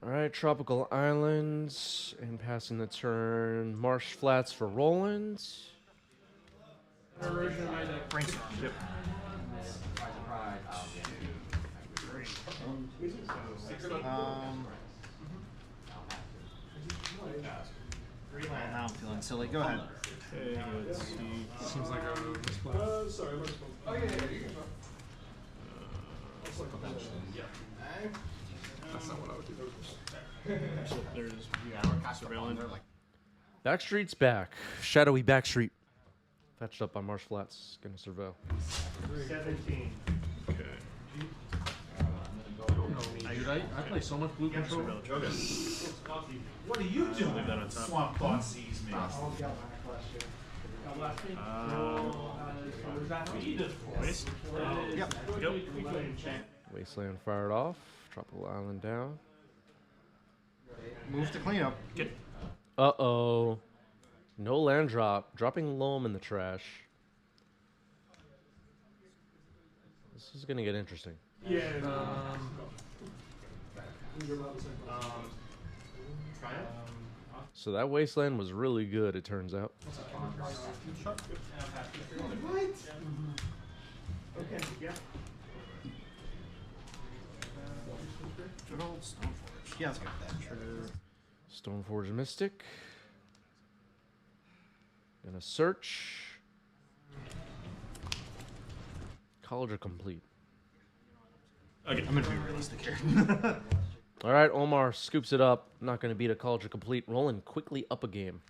Alright, Tropical Islands, and passing the turn, Marsh Flats for Roland. Brainstorm. Yep. Now I'm feeling silly. Go ahead. Okay, let's see. Seems like a misplay. Sorry, Oh, yeah, that's not what I would do. So there's surveillance. Backstreet's back. Shadowy Backstreet. Fetched up by Marsh Flats. Gonna surveil. 17. Okay. Dude, I play so much blue control. What are you doing? Leave that on top. Swamp Thought sees me. Waste. Yep. Wasteland fired off. Tropical Island down. Move to cleanup. Get. Uh-oh. No land drop. Dropping loam in the trash. This is gonna get interesting. Yeah. So that Wasteland was really good, it turns out. What? Okay, yeah. Stoneforge. Yeah, let's get that. Trigger. Stoneforge Mystic. Gonna search. College are complete. Okay. I'm gonna be realistic here. All right, Omar scoops it up. Not going to beat a college of complete. Rolling quickly up a game.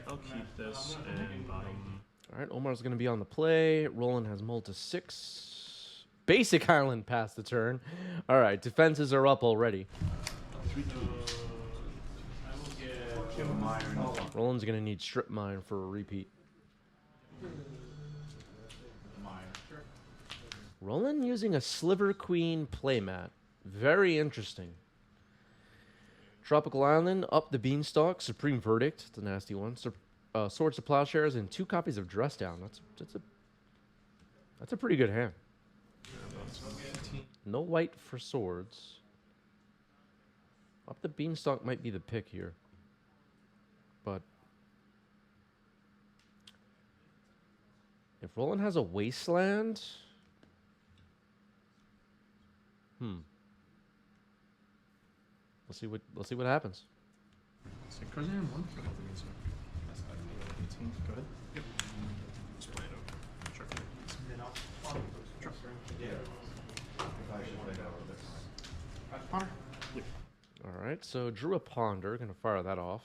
I'll keep this and bottom. All right, Omar's going to be on the play. Roland has mulled to 6. Basic Island passed the turn. All right, defenses are up already. Roland's going to need Strip Mine for a repeat. Roland using a Sliver Queen playmat. Very interesting. Tropical Island, up the Beanstalk, Supreme Verdict, it's a nasty one. Swords to Plowshares, and 2 copies of Dress Down. That's a pretty good hand. No white for swords. Up the Beanstalk might be the pick here. But if Roland has a Wasteland... Let's see what happens. Go ahead. Yep. Display it over. Sure. Ponder. Yep. All right, so drew a Ponder. Gonna fire that off.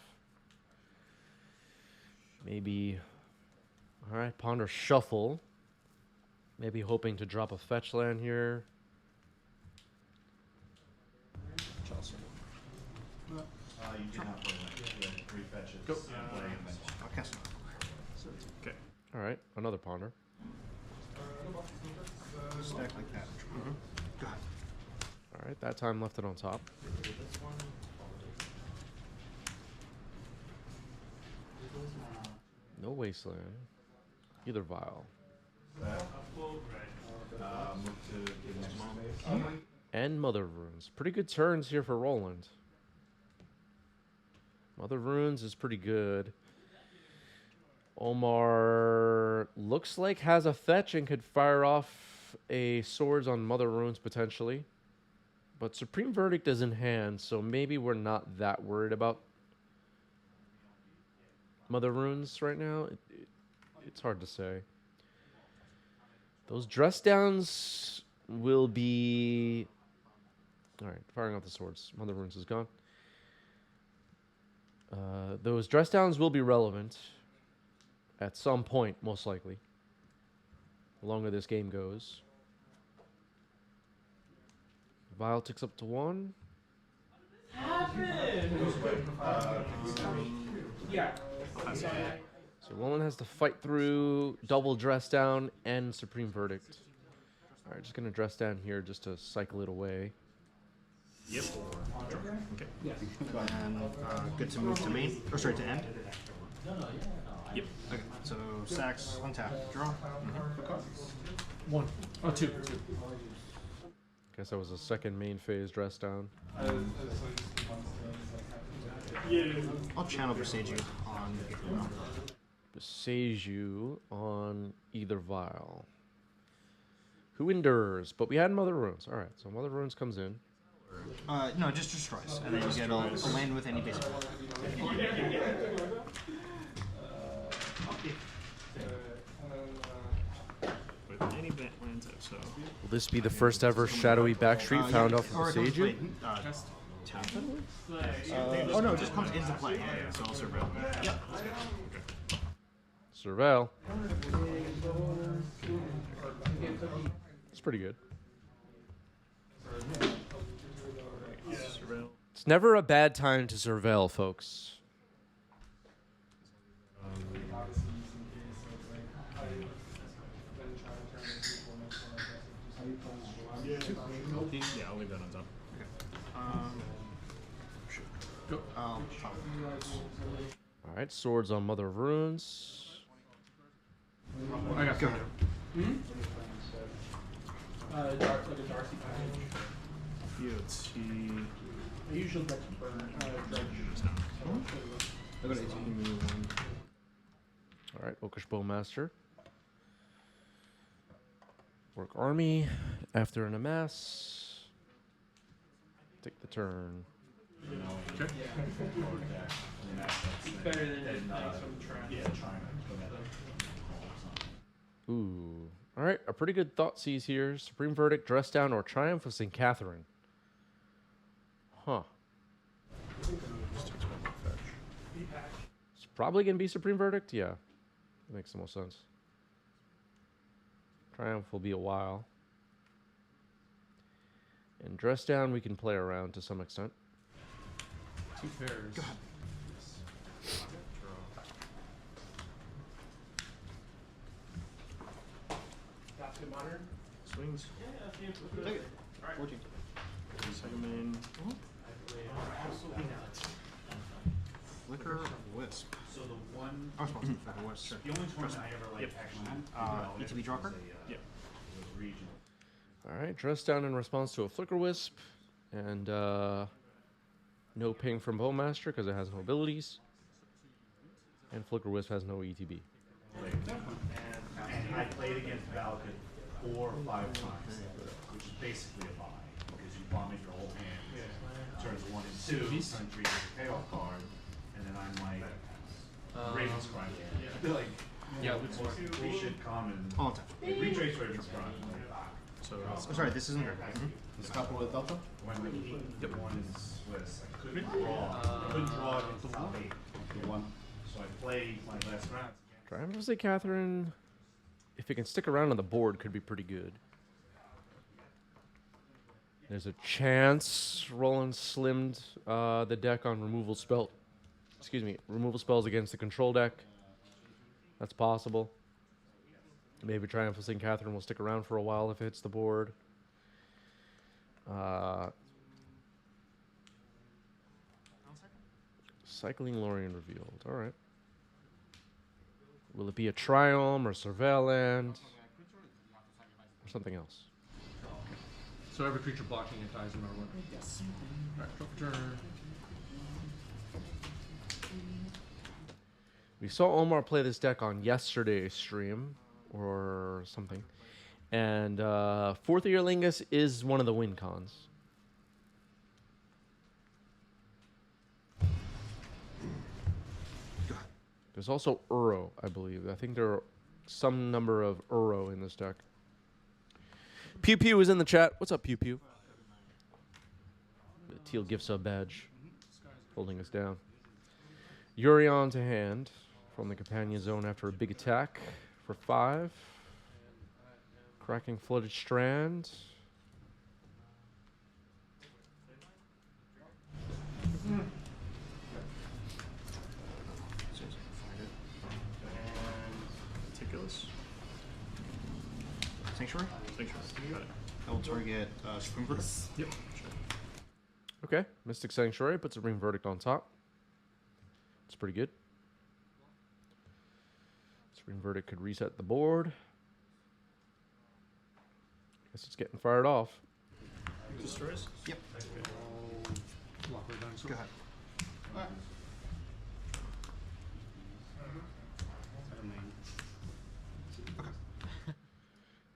Maybe. All right, Ponder shuffle. Maybe hoping to drop a fetch land here. You do not play that. You have 3 fetches. Go. I'll cast it. Okay. All right, another Ponder. Stack like that. Go ahead. All right, that time left it on top. No Wasteland. Either Vial. Move to the next space. And Mother Runes. Pretty good turns here for Roland. Mother Runes is pretty good. Omar looks like has a fetch and could fire off a swords on Mother Runes potentially. But Supreme Verdict is in hand, so maybe we're not that worried about Mother Runes right now. It's hard to say. Those dress downs will be... Alright, firing off the swords. Mother Runes is gone. Those dress downs will be relevant at some point, most likely. The longer this game goes. Vial ticks up to 1. Yeah. So Roland has to fight through double dress down and Supreme Verdict. Alright, just gonna dress down here just to cycle it away. Yep. Okay. And good to move to main. Or sorry, to end. Yep. Okay, so sacks, untap, draw. One. Oh, two. Guess that was the second main phase dress down. I'll channel Presage you on the gift round. Besiege you on either vial. Who endures? But we had Mother Runes. Alright, so Mother Runes comes in. No, just destroys, and then you get a land with any basic. With any lands out, so. Will this be the first ever shadowy backstreet found off of Besiege you? Oh no, it just comes into play. Yeah, so I'll surveil. Yep. Surveil. It's pretty good. Surveil. It's never a bad time to surveil, folks. Yeah, I'll leave that on top. Go. Alright, swords on Mother Runes. I got counter. Like a Darcy package. Yeah, let's see. I usually like to burn dredge. I got 18. Alright, Oakish Bowmaster. Work army. After an amass. Take the turn. Okay. Better than just like some trash. Yeah, trying to. Ooh. Alright, a pretty good thought seize here. Supreme Verdict, Dress Down, or Triumph of St. Catherine. Huh. It's probably going to be Supreme Verdict? Yeah. That makes the most sense. Triumph will be a while. And Dress Down, we can play around to some extent. Two pairs. That's good modern. Swings. Take it. 14. Second main. Absolutely not. Flicker Wisp. So the one, I'm responsible for the Wisp. Sure. the only tournament I ever like Yep. actually ETB draw card? Yep. was regional. Alright, Dress Down in response to a Flicker Wisp. And no ping from Bowmaster because it has no abilities. And Flicker Wisp has no ETB. And I played against Valakut 4 or 5 times, which is basically a buy, because you vomit your whole hand. Turns 1 and 2, turn 3 is a payoff card, and then I'm like, Raven's Crime. Like, Yeah, we should common. All on tap. Retrace Raven's Crime. So Oh, sorry, this isn't. This couple with Delta? When like 8 1 is Swiss, I couldn't draw. I couldn't draw against the top 8. The one. So I played my last round. Triumph of St. Catherine, if it can stick around on the board, could be pretty good. There's a chance Roland slimmed the deck on removal spells against the control deck. That's possible. Maybe Triumph of St. Catherine will stick around for a while if it hits the board. Cycling Lorien revealed. All right. Will it be a Triumph or Surveil land? Or something else? So every creature blocking it dies no matter what. Yes. Alright, draw for turn. We saw Omar play this deck on yesterday's stream or something. And Fourth Year Lingus is one of the win cons. There's also Uro, I believe. I think there are some number of Uro in this deck. Pew Pew is in the chat. What's up, Pew Pew? The teal gift sub badge holding us down. Yurion to hand from the companion zone after a big attack for 5. Cracking Flooded Strand. Meticulous. Sanctuary? Sanctuary. Got it. I will target Supreme Verdict. Yep. Sure. Okay, Mystic Sanctuary puts Supreme Verdict on top. It's pretty good. Supreme Verdict could reset the board. Guess it's getting fired off. Destroys? Yep. Block right down. So Go ahead. Alright.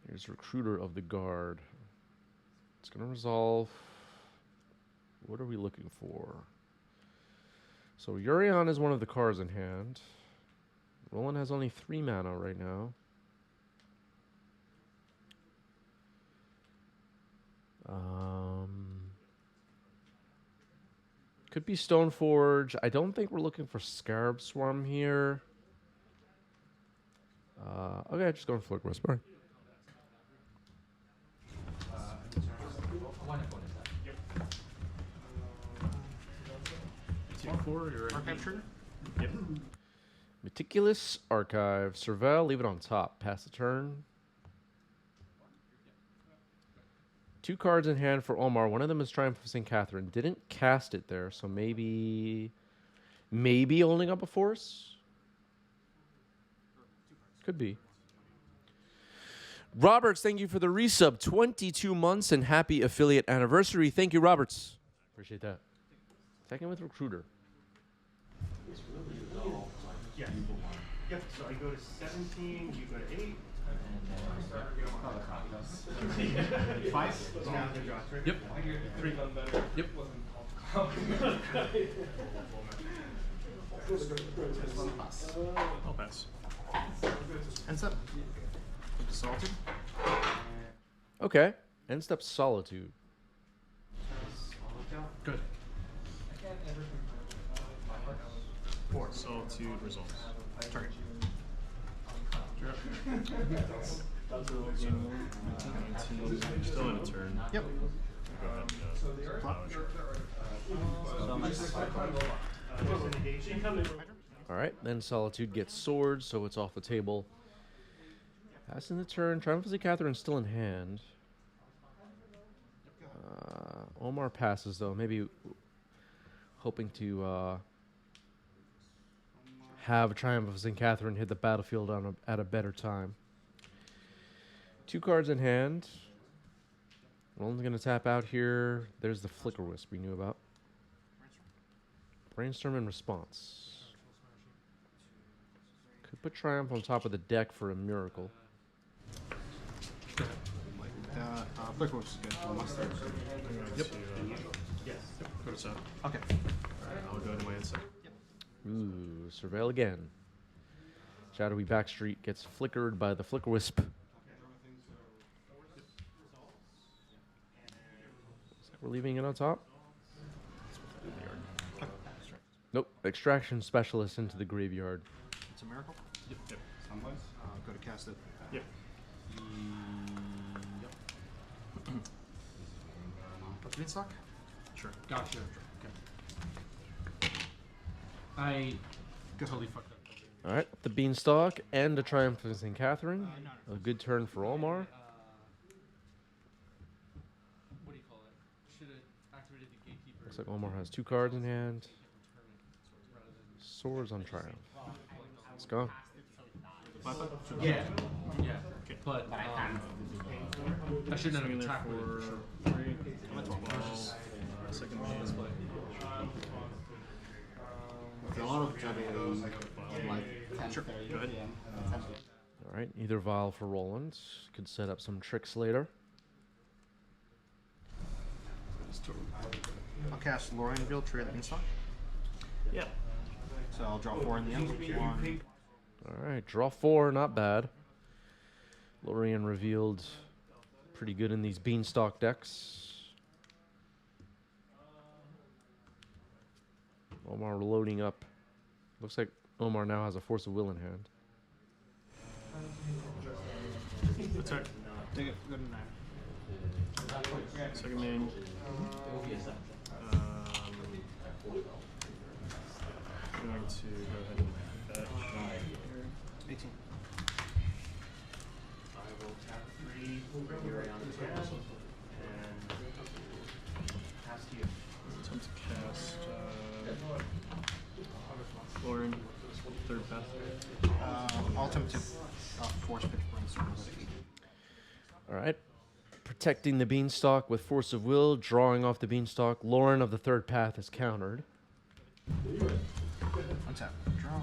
Here's Recruiter of the Guard. It's going to resolve. What are we looking for? So Yurion is one of the cards in hand. Roland has only 3 mana right now. Could be Stoneforge. I don't think we're looking for Scarab Swarm here. Okay, just going for Flick Whisper. Archive trigger? Yep. Meticulous Archive. Surveil, leave it on top. Pass the turn. 2 cards in hand for Omar. One of them is Triumph of St. Catherine. Didn't cast it there, so maybe holding up a force? Could be. Roberts, thank you for the resub. 22 months and happy affiliate anniversary. Thank you, Roberts. Appreciate that. Second with Recruiter. Yes. Yep, so I go to 17, you go to 8. Five? Yep. 3 done better. Yep. I'll pass. Ends up. Salted. Okay. End step Solitude. Good. 4. Solitude results. Target. Still in a turn. Yep. Go ahead and Alright, then Solitude gets Swords, so it's off the table. Passing the turn. Triumph of St. Catherine's still in hand. Omar passes, though. Maybe hoping to have Triumph of St. Catherine hit the battlefield at a better time. 2 cards in hand. Roland's going to tap out here. There's the Flicker Wisp we knew about. Brainstorm in response. Could put Triumph on top of the deck for a miracle. Flicker was good. Yep. Yes. Go to 7. Okay. I'll go to my answer. Ooh, Surveil again. Shadowy Backstreet gets flickered by the Flicker Wisp. We're leaving it on top. Nope. Extraction Specialist into the graveyard. It's a miracle. Yep. Yep. Go to cast it. Yep. Beanstalk? Sure. Gotcha. Okay. I totally fucked up. All right, the Beanstalk and a Triumph of St. Catherine. A good turn for Omar. What do you call it? Should have activated the Gatekeeper. Looks like Omar has 2 cards in hand. Swords on Triumph. It's gone. Yeah. Yeah. Okay. But I shouldn't have attacked with it for sure. 3. I'm at 12. Second main is play. A lot of juggling. Sure. Go ahead. All right, either Vial for Roland. Could set up some tricks later. I'll cast Lorien Reveal, trigger the Beanstalk. Yeah. So I'll draw 4 in the end. 1. All right, draw 4, not bad. Lorien revealed pretty good in these Beanstalk decks. Omar loading up. Looks like Omar now has a Force of Will in hand. Attack. Take it. Go to 9. Second main. I'm going to go ahead and fetch. 18. I will tap 3 here on the 10 and pass to you. Attempt to cast Lauren. Third path. Ultimate 2. Force pitch brainstorm. All right. Protecting the Beanstalk with Force of Will, drawing off the Beanstalk. Lauren of the Third Path is countered. Untap. Draw.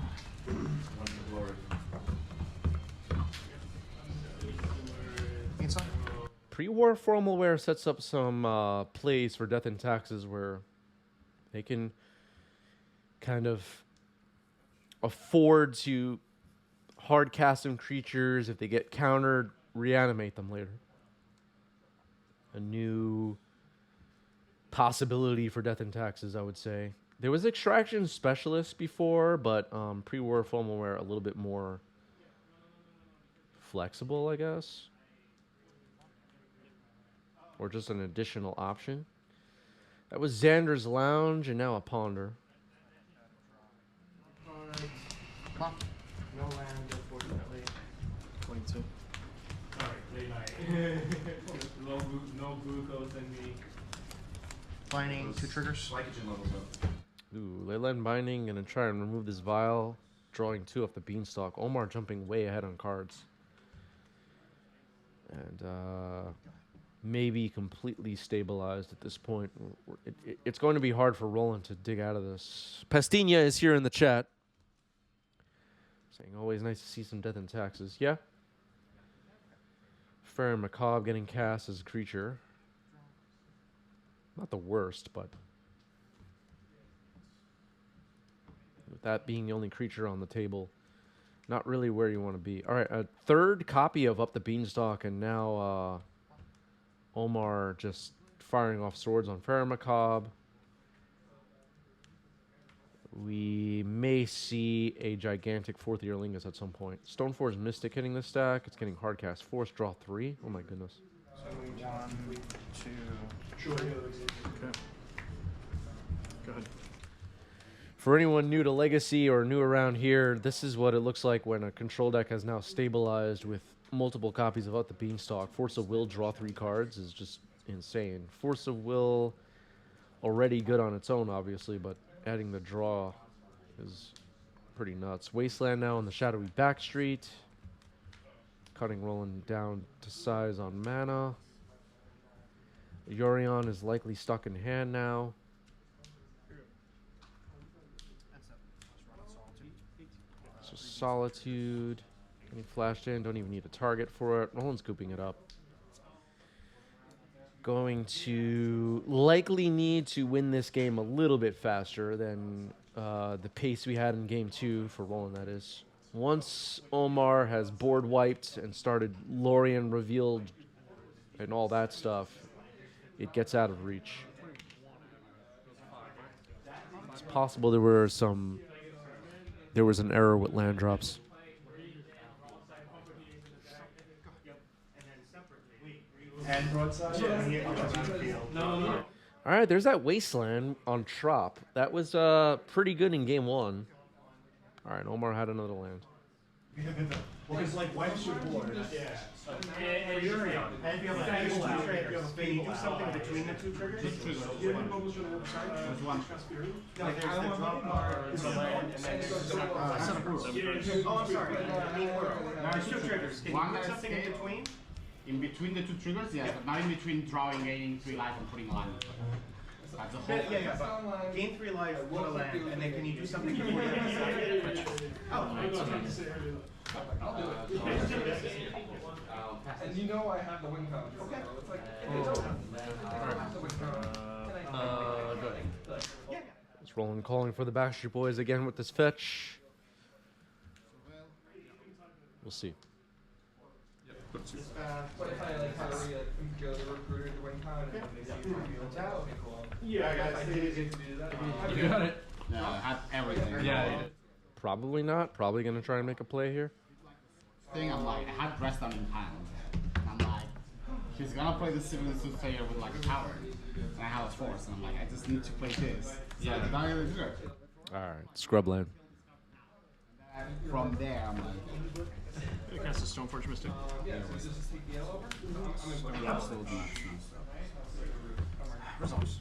Beanstalk. Pre-war formal wear sets up some plays for Death and Taxes where they can kind of afford to hard cast some creatures. If they get countered, reanimate them later. A new possibility for Death and Taxes, I would say. There was Extraction Specialist before, but pre-war formal wear a little bit more flexible, I guess. Or just an additional option. That was Xander's Lounge and now a Ponder. Clock. No land, unfortunately. 22. Alright, late night. no glucose in me. Binding 2 triggers. Glycogen levels up. Ooh, Leyland Binding, gonna try and remove this vial. Drawing 2 off the Beanstalk. Omar jumping way ahead on cards. And maybe completely stabilized at this point. It's going to be hard for Roland to dig out of this. Pastina is here in the chat. Saying, always nice to see some Death and Taxes. Yeah? Fair and Macabre getting cast as a creature. Not the worst, but with that being the only creature on the table, not really where you want to be. All right, a third copy of Up the Beanstalk, and now Omar just firing off swords on Fair and Macabre. We may see a gigantic 4th-year Lingus at some point. Stoneforge Mystic hitting this stack. It's getting Hardcast Force, draw 3. Oh my goodness. So 1, 2. Sure. Okay. Go ahead. For anyone new to Legacy or new around here, this is what it looks like when a control deck has now stabilized with multiple copies of Up the Beanstalk. Force of Will, draw 3 cards is just insane. Force of Will, already good on its own, obviously, but adding the draw is pretty nuts. Wasteland now on the Shadowy Backstreet. Cutting Roland down to size on mana. Yorion is likely stuck in hand now. So Solitude. Getting flashed in. Don't even need a target for it. Roland's scooping it up. Going to likely need to win this game a little bit faster than the pace we had in game 2 for Roland, that is. Once Omar has board wiped and started Lorien revealed and all that stuff, it gets out of reach. It's possible there was an error with land drops. And broadside? No. All right, there's that Wasteland on Trop. That was pretty good in game 1. All right, Omar had another land. Well, it's like wipes your board. Yeah. And if you have a fable out, can you do something between the 2 triggers? One. No, there's the draw card, the land, and then there's Oh, I'm sorry. There's 2 triggers. Can you put something in between? In between the 2 triggers, yes, but not in between drawing, gaining 3 life, and putting a line. That's the whole. Yeah, but gain 3 life, put a land, and then can you do something before you have a Oh, and you know I have the win count. Okay. So it's like, I don't have the win count. Good. It's Roland calling for the Backstreet Boys again with this fetch. We'll see. What if I like how to go to the recruiter to win count and they see you okay, cool. Yeah, I did get to do that. You got it. No, I had everything. Yeah, you did. Probably not. Probably going to try and make a play here. Thing, I'm like, I had Breast down in hand. I'm like, he's gonna play the Civilian Soothsayer with like a tower. And I have a force, and I'm like, I just need to play this. So Yeah. I'm not gonna do it. Alright, Scrubland. From there, I'm like, You cast a Stoneforge Mystic. Yeah, so just take the yellow over? absolutely not. Results.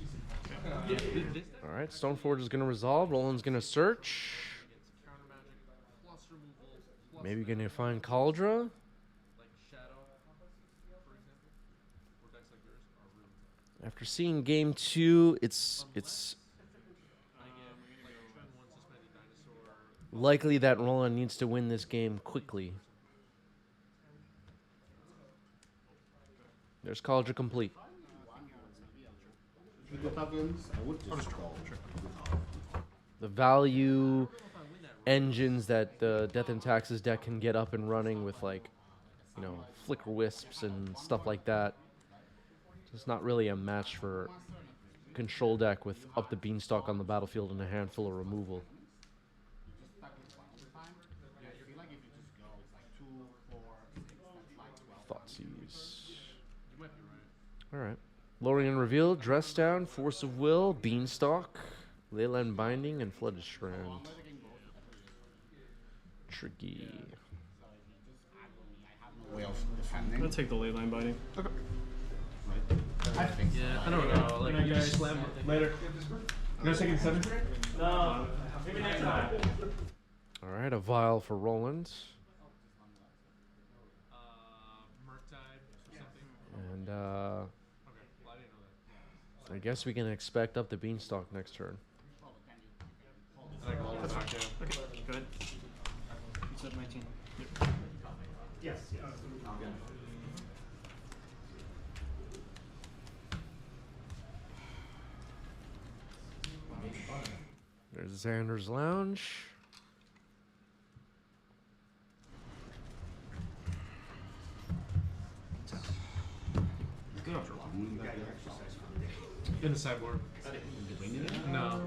Alright, Stoneforge is going to resolve. Roland's going to search. Maybe gonna find Cauldra. Like Shadow, for example, or decks like yours are really tough. After seeing game 2, it's I get like turn 1 suspended dinosaur. likely that Roland needs to win this game quickly. There's Cauldra complete. The value engines that the Death and Taxes deck can get up and running with, like, you know, Flicker Wisps and stuff like that. It's not really a match for control deck with up the Beanstalk on the battlefield and a handful of removal. Thoughtseize. Alright. Lorien Reveal, Dress Down, Force of Will, Beanstalk, Leyland Binding, and Flooded Strand. Tricky. Way of defending. I'm gonna take the ley line binding. Okay. Yeah, I don't know. Like you just slam. Later. You guys taking 7? No. Maybe next time. Alright, a vial for Roland. Murktide or something. And Okay, well I didn't know that. I guess we can expect up the Beanstalk next turn. And I go all the way back down. Okay, go ahead. You said 19. Yes. There's Xander's Lounge. In the sideboard. No.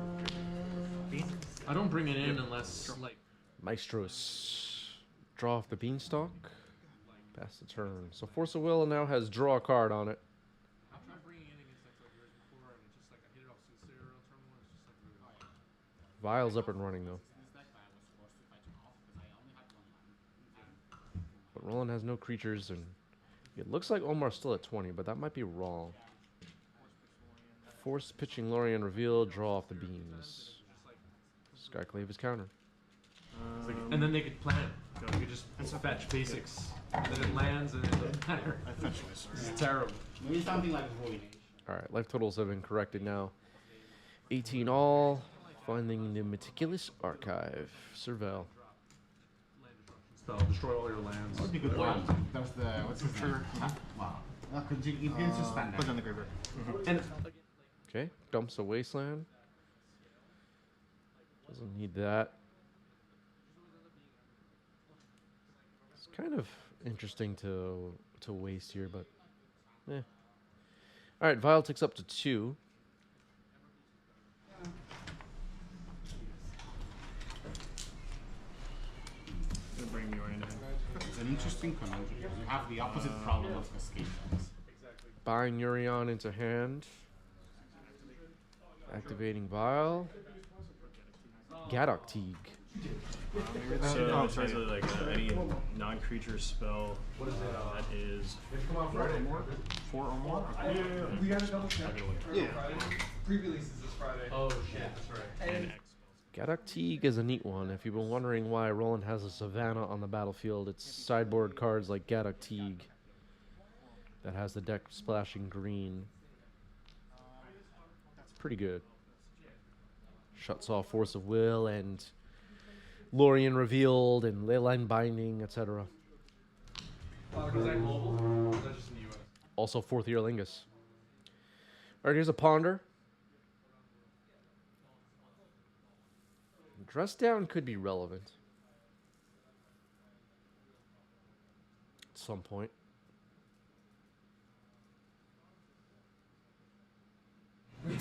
I don't bring it in unless like. Maestros. Draw off the Beanstalk. Pass the turn. So Force of Will now has draw a card on it. I tried bringing it in against decks like yours before, and it's just like I hit it off Sincere on turn 1. It's just like really hard. Vial's up and running though. But Roland has no creatures, and it looks like Omar's still at 20, but that might be wrong. Force pitching Lorien Reveal, draw off the beams. Skyclave is counter. And then they could plan. You could just fetch basics. Then it lands and it doesn't matter. I fetch this. This is terrible. Maybe something like Ruination. Alright, life totals have been corrected now. 18 all. Finding the Meticulous Archive. Surveil. Spell, destroy all your lands. That would be good. Wow. That was the what's his name? Wow. Could you can suspend Put that. it in the graveyard. And Okay, dumps a Wasteland. Doesn't need that. It's kind of interesting to waste here, but eh. Alright, Vial takes up to 2. Gonna bring you in. It's an interesting conundrum. You have the opposite problem of escape. Buying Urion into hand. Activating Vial. Gaddock Teague. So it's basically like any non-creature spell that is 4 or more. We got a double check. Yeah. Pre-releases this Friday. oh shit, that's right. And Gaddock Teague is a neat one. If you've been wondering why Roland has a Savannah on the battlefield, it's sideboard cards like Gaddock Teague that has the deck splashing green. It's pretty good. Shuts off Force of Will and Lorien Revealed and Leyline Binding, etc. Is that global? Or is that just in the US? Also 4th year Lingus. Alright, here's a Ponder. Dress Down could be relevant. At some point. No,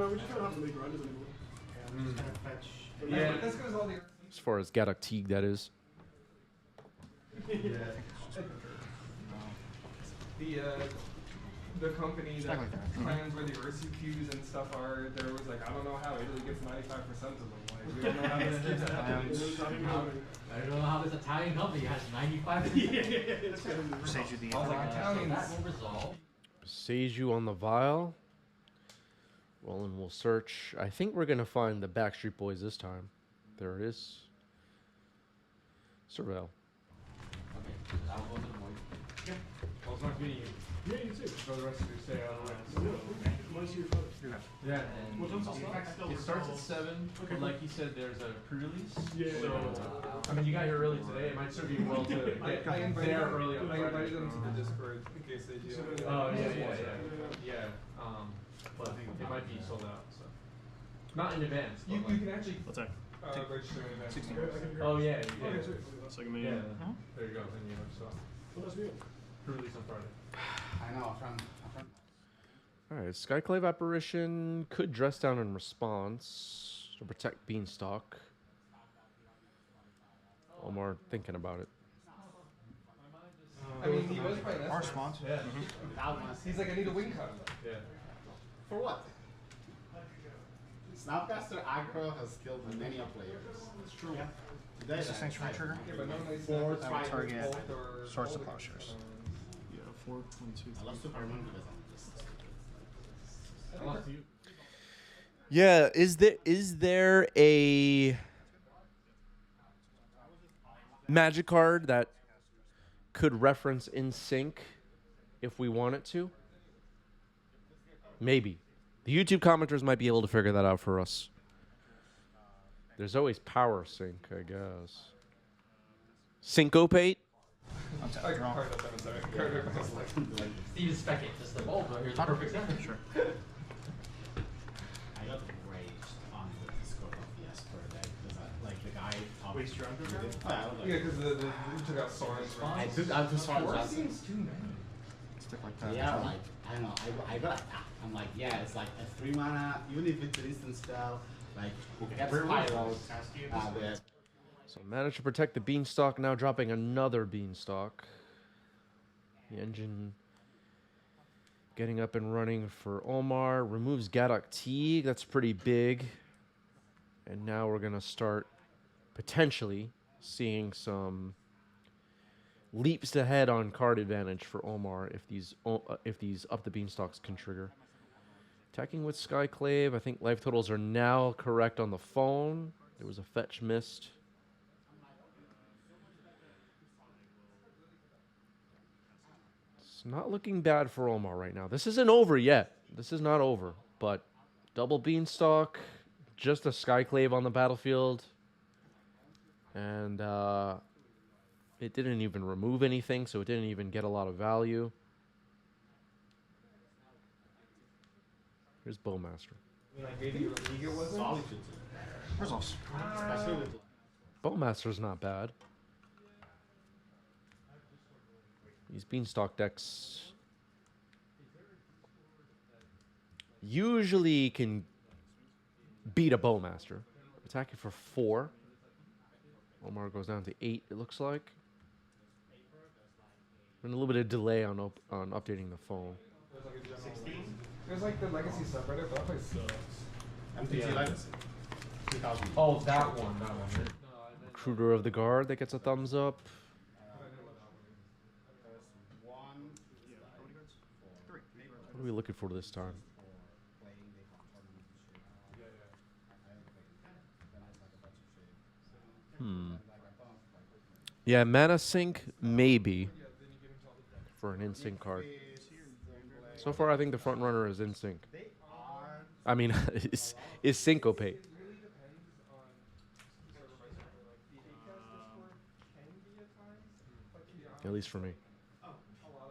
we just don't have to make runs anymore. yeah, this goes all the. As far as Gaddock Teague, that is. The company that plans where the Ursu queues and stuff are, there was like, I don't know how Italy gets 95% of them. Like, we don't know how this gets happening. I don't know how this Italian company has 95. Sage you the I was like, Italians. That will resolve. Seiju on the Vial. Roland will search. I think we're going to find the Backstreet Boys this time. There it is. Surveil. Well, it's not meeting you. Yeah, you too. For the rest of your stay out of the way. Nice to see your photos. Yeah, What and time's it start? it starts at 7, but like you said, there's a pre-release. Yeah. So, I mean, you got here early today. It might serve you well to get there early on I Friday. invited them to the Discord in case they do. Oh, yeah. But it might be sold out, so. Not in advance. You but like- can actually What's that? register in advance. 16. Oh, yeah, you Okay, did. sweet. Second Yeah, main. there you go. Then you have stuff. What else we have? Pre-release on Friday. I know, from Alright, Skyclave Apparition could dress down in response to protect Beanstalk. Omar thinking about it. I mean, he was playing Our this. response. Yeah. that one. He's like, I need a wing cut. Yeah. For what? Snapcaster aggro has killed many players. It's true. Yeah. Today, This is sanctuary trigger. Yeah, but normally it's Four not- that would target Bolt or- Swords to bolt or- Plowshares. Yeah, 4, 1, 2, I love 3. Superman because I'm just. Unless you. Yeah, is there a magic card that could reference in sync if we want it to? Maybe. The YouTube commenters might be able to figure that out for us. There's always power sync, I guess. Syncopate? Untap, I draw. card up, I'm sorry. Card up, I was like, Steven spec it. Just the bulb. Here's the perfect example. Sure. I got raged on the Discord of Jesper today because like the guy. Waste your underground? yeah, because you took out Soren's I took Soren Four Johnson. seems too many. Stick like that. Yeah, like I don't know. I got like that. I'm like, yeah, it's like a 3 mana. Even if it's an instant spell, like it gets pyro. The So managed to protect the Beanstalk, now dropping another Beanstalk. The engine getting up and running for Omar. Removes Gaddock Teague, that's pretty big. And now we're going to start potentially seeing some leaps ahead on card advantage for Omar if these up the Beanstalks can trigger. Attacking with Skyclave, I think life totals are now correct on the phone. There was a fetch missed. It's not looking bad for Omar right now. This isn't over yet. This is not over. But double Beanstalk, just a Skyclave on the battlefield. And it didn't even remove anything, so it didn't even get a lot of value. Here's Bowmaster. Like maybe your league it wasn't. solitude. Results. Especially with Bowmaster's not bad. These Beanstalk decks usually can beat a Bowmaster. Attacking for 4. Omar goes down to 8, it looks like. And a little bit of delay on updating the phone. There's like a general 16. There's like the legacy subreddit, but that place sucks. MTG Legacy. 2000. Oh, that one. That one. Recruiter of the Guard that gets a thumbs up. What are we looking for this time? Yeah, mana sync, maybe. For an in-sync card. So far, I think the front runner is in sync. I mean, is syncopate. At least for me. A lot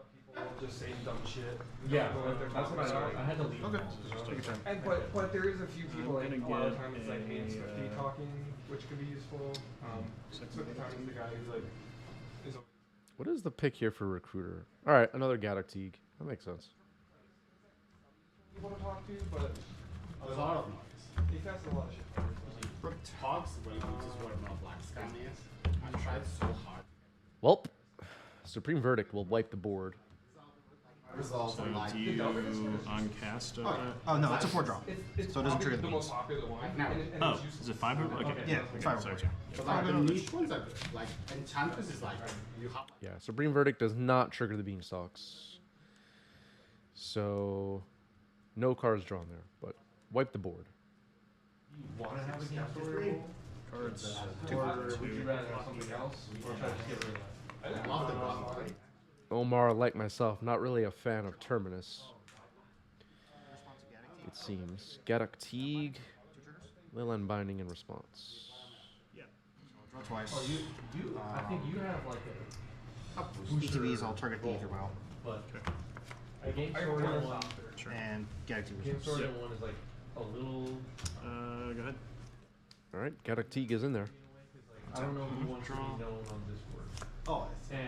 of people will just say dumb shit. Yeah, Go with their that's what topics. I had to leave. Okay. Take your time. And but there is a few people like I'm a lot of gonna times get like hey, it's a, Swifty talking, which can be useful. Swifty talking is the guy who's like is a What is the pick here for recruiter? All right, another Gaddock Teague. That makes sense. people to talk to, but A lot of noise. he casts a lot of shit. Talks when he just where no black scam is. I tried so hard. Welp. Supreme Verdict will wipe the board. Results So and like do you uncast Oh, no, it's a 4 drop. It's So it doesn't trigger the the most beans. popular one. Like now. and Oh, it's useful. is it 5 or okay? Yeah, okay. 5 Sorry, or sorry. but like the niche ones are good. Like Enchantress is like you have Yeah, Supreme Verdict does not trigger the Beanstalks. So, no cards drawn there, but wipe the board. Want to have a game story? Cards. Or would you rather have something else? Or try to just get rid of that? I love the bottom. Omar, like myself, not really a fan of Terminus. It seems. Gaddock Teague, Leyline Binding in response. Draw twice. Oh, I think you have like a ETBs, I'll target the Ether Well. but the game sorting one, And Gaddock Teague. game sorting one is like a little. Go ahead. All right, Gaddock Teague is in there. I don't know who wants to be known on Discord. Oh, And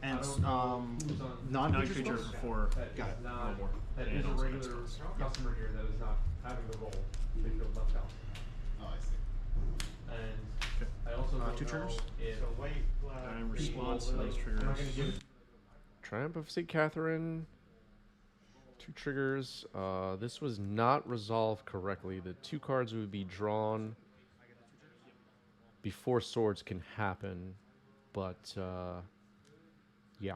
I And don't know who's on non-creature Non-creature spells? for that Got is it. not more. that And is a also regular spells. customer here that is not having the role. They feel left out. oh, I see. And Okay. I also don't two know triggers? if And people, response to like, those I'm not gonna triggers. give Triumph of St. Catherine. 2 triggers. This was not resolved correctly. The 2 cards would be drawn before swords can happen. But, yeah.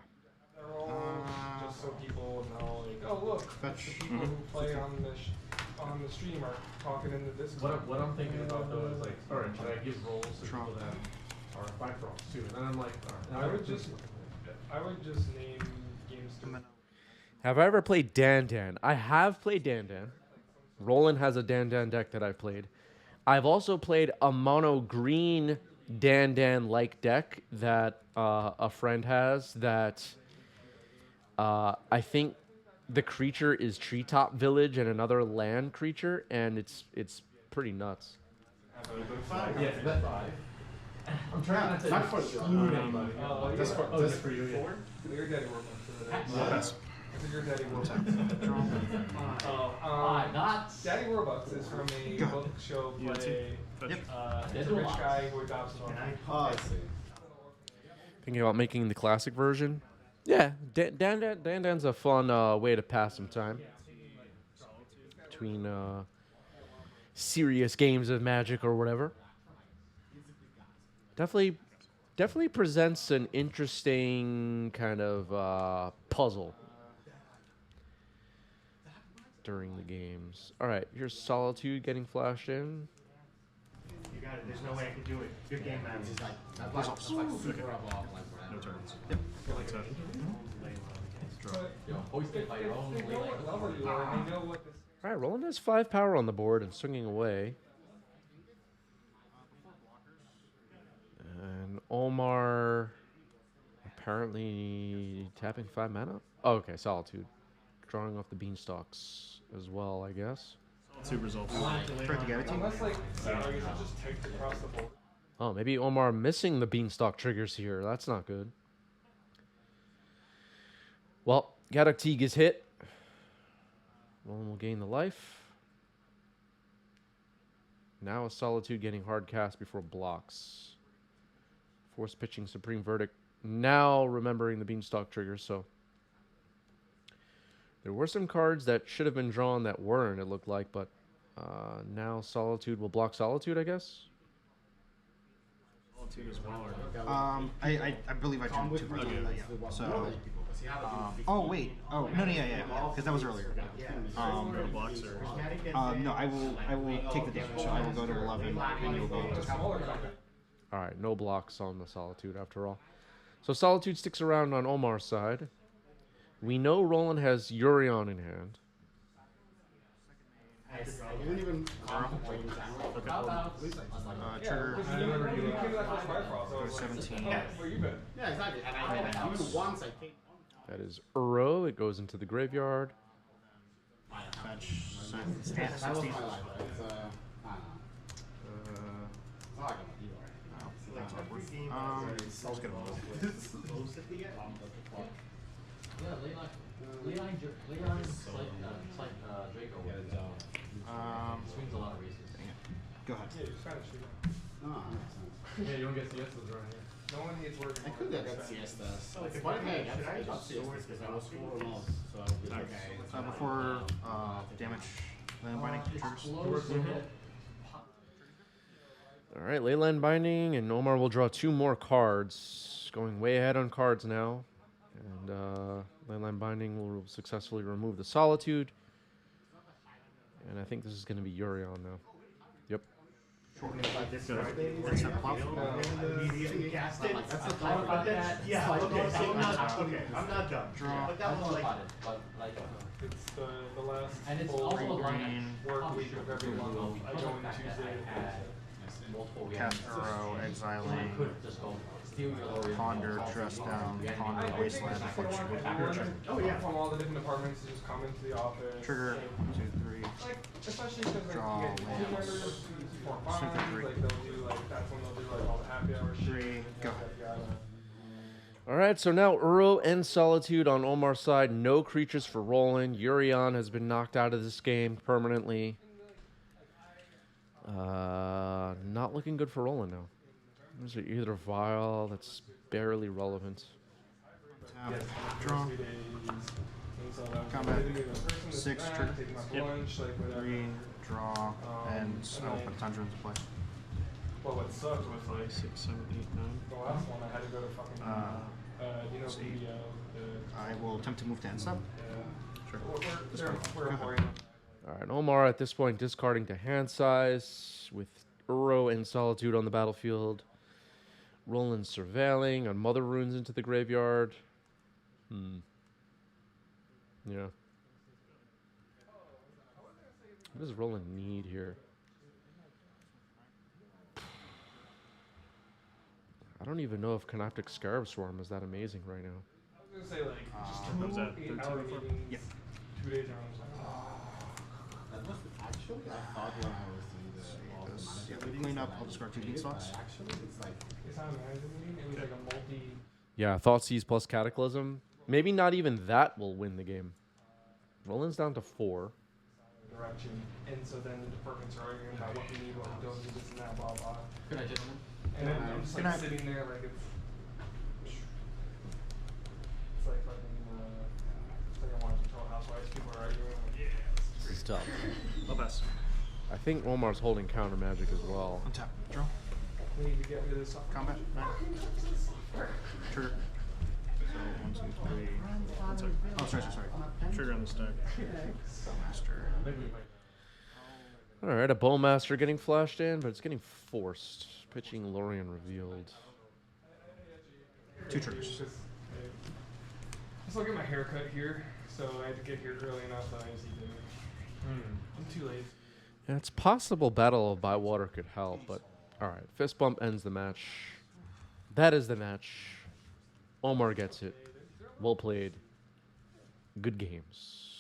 They're all just so people know, like, oh look, Fetch. the people who play on the stream are talking in the Discord. what I'm thinking about though is like, all right, should I give roles to Trump. people that are fight roles too? And then I'm like, all right, I would just name games to. Have I ever played Dan Dan? I have played Dan Dan. Roland has a Dan Dan deck that I've played. I've also played a mono green Dan Dan like deck that a friend has that I think the creature is Treetop Village and another land creature, and it's pretty nuts. Yes, that's five. I'm trying not to Not for exclude anybody. Just for you. Yeah. Your daddy worked on Pass. Your daddy Warbucks. Not. Daddy Warbucks is from a God. book show play. Fetch. Yep. It's a rich guy who adopts an orphan. Oh, I see. Thinking about making the classic version. Yeah, Dan Dan's a fun way to pass some time between serious games of Magic or whatever. Definitely presents an interesting kind of puzzle during the games. All right, here's Solitude getting flashed in. You got it. There's no way I can do it. Good game, man. It's like, that's like super above, like, No whatever. turns. Yep. Attack. But Hoist it by your own. they know what level you are, and they know what this. All right, Roland has 5 power on the board and swinging away. And Omar apparently tapping 5 mana. Oh, okay, Solitude. Drawing off the Beanstalks as well, I guess. 2 results. Correct to Gaddock Teague. Unless like salaries are just typed across the board. Oh, maybe Omar missing the Beanstalk triggers here. That's not good. Well, Gaddock Teague is hit. Roland will gain the life. Now a Solitude getting hard cast before blocks. Force pitching Supreme Verdict. Now remembering the Beanstalk triggers, so. There were some cards that should have been drawn that weren't, it looked like, but now Solitude will block Solitude, I guess. Solitude as well. I believe I drew 2 cards. Okay. Yeah. So, oh wait. Oh no, yeah, because that was earlier. Go to blocks or. No, I will take the damage. So I will go to 11, and you'll go to All right, no blocks on the Solitude after all. So Solitude sticks around on Omar's side. We know Roland has Urion in hand. I didn't even contemplate trigger. Because you came to that first Firefall, so it's 17. where you been? Yeah, exactly. And I even once I came. That is Uro. It goes into the graveyard. Fetch. That was 16. my life. It's I don't know. It's not like I'm a hero right now. Let's get a move. Yeah, Leon is like Draco. Swings a lot of races. Go ahead. Yeah, you're Spanish. You No, that makes sense. Yeah, you don't get siestas around here. No one hates working. I could have got siestas. Why did I got siestas? Because I was 4 0, so I was okay. Before damage, land binding triggers. All right, Leyland Binding, and Omar will draw 2 more cards. Going way ahead on cards now. And Leyland Binding will successfully remove the Solitude. And I think this is going to be Urion now. Yep. That's a pop. Immediately cast it. That's the thought about that. Yeah, okay, so I'm not done. Draw. But that was like, It's the last And it's full also a line green work week of every month. I go in Tuesday. multiple Cast Uro, exiling, just go steal your lawyer. ponder, dress down, ponder, wasteland, affliction. Oh yeah, from all the different departments to just come into the office. Trigger, 2, 3. Like, especially because like Draw you get team lands. members who form bonds, Super three. like they'll do like that's when they'll do like all the happy hour shit. 3, go. All right, so now Uro and Solitude on Omar's side. No creatures for Roland. Urion has been knocked out of this game permanently. Not looking good for Roland now. There's either Vile that's barely relevant. Tap, draw. Combat. 6, trigger. 3, draw, and I will put Tundra into play. Well, what sucked was like 6, 7, 8, 9. the last one I had to go to fucking you know see. the I will attempt to move to end sub. Sure. This We're one. avoiding. All right, Omar at this point discarding to hand size with Uro and Solitude on the battlefield. Roland surveilling on Mother Runes into the graveyard. Yeah. What does Roland need here? I don't even know if Canoptic Scarab Swarm is that amazing right now. I was gonna say like just What was that, 2 13 8-hour before? meetings, Yep. 2 days and I was like, That was actually, I thought when I was doing all the This, yeah, manager clean up, meetings I'll that discard 2 I Beanstalks. actually, it's like, it's not a manager meeting, it was like a multi Yeah, Thoughtseize plus Cataclysm. Maybe not even that will win the game. Roland's down to 4. direction. And so then the departments are arguing about what we need, what we don't need, this and that, blah blah. Good night, gentlemen. And then I'm just Good like night. sitting there like it's like fucking it's like I'm watching Total Housewives, people are arguing, I'm like, yeah. This is tough. I'll pass. I think Omar's holding counter magic as well. Untap, draw. We need to get rid of this stuff. Combat. 9. Trigger. So 1, 2, 3. Oh, sorry. Trigger on the stack. Master. All right, a Bowmaster getting flashed in, but it's getting forced. Pitching Lorien revealed. 2 triggers. Just look at my haircut here, so I had to get here early enough that I just eat dinner. I'm too late. Yeah, it's possible Battle of Bywater could help, but all right. Fist bump ends the match. That is the match. Omar gets it. Well played. Good games.